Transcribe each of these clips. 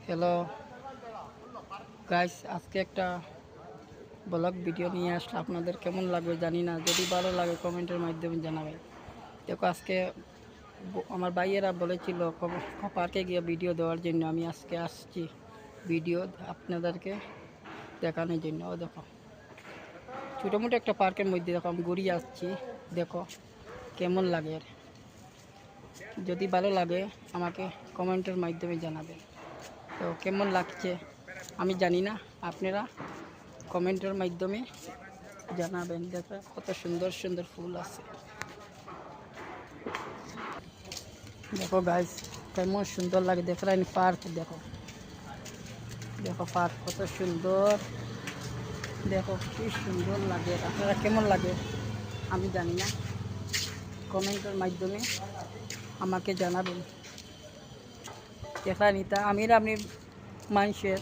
Hello guys, আজকে একটা blog video নিয়ে আসলে আপনাদের কেমন লাগবে জানি না। যদি ভালো লাগে কমেন্টের মাধ্যমে জানাবেন। দেখো, আজকে আমার ভাইয়েরা বলেছিল পার্কে গিয়ে ভিডিও দেওয়ার জন্য। আমি আজকে আসছি ভিডিও আপনাদেরকে দেখানোর জন্য। ও দেখো, ছোটো মোটো একটা পার্কের মধ্যে দেখো আমি ঘুরিয়ে আসছি। দেখো কেমন লাগে। যদি ভালো লাগে আমাকে কমেন্টের মাধ্যমে জানাবেন। তো কেমন লাগছে আমি জানি না, আপনারা কমেন্টের মাধ্যমে জানাবেন। দেখো কত সুন্দর সুন্দর ফুল আছে। দেখো গাইস, কেমন সুন্দর লাগে। দেখলেন পার্ক? দেখো দেখো পার্ক কত সুন্দর। দেখো কি সুন্দর লাগে। আপনারা কেমন লাগে আমি জানি না, কমেন্টের মাধ্যমে আমাকে জানাবেন। দেখলেন এটা আপনি মানুষের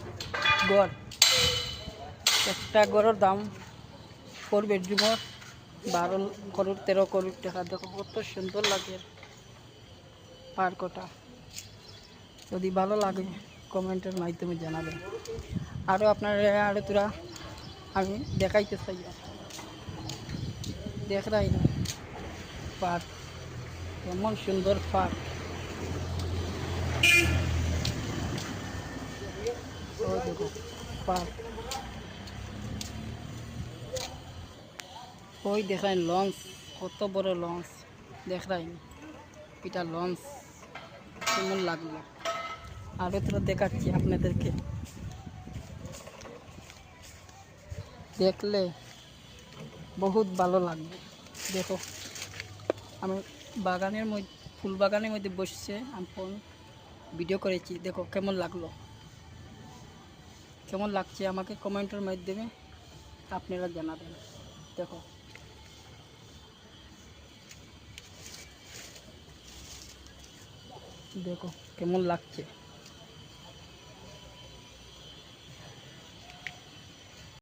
গড়, একটা গড়ের দাম 4 বেডরুমের 12 করোড় 13 করোড় টাকা। দেখো কত সুন্দর লাগে পার্কটা। যদি ভালো লাগে কমেন্টের মাধ্যমে জানাবেন। আরও আপনারা আরও তোরা আমি দেখাইতে চাই। দেখরাই না পার্ক, কেমন সুন্দর পার্ক। ওই দেখো পার্ক, ওই দেখাই লঞ্চ, কত বড় লঞ্চ। দেখরাই এটা লঞ্চ, কেমন লাগলো আরও তোরা দেখাচ্ছি আপনাদেরকে। দেখলে বহুত ভালো লাগবে। দেখো আমি বাগানের মধ্যে, ফুল বাগানের মধ্যে বসছে আমি ভিডিও করেছি। দেখো কেমন লাগলো, কেমন লাগছে আমাকে কমেন্টের মাধ্যমে আপনারা জানাবেন। দেখো দেখো কেমন লাগছে।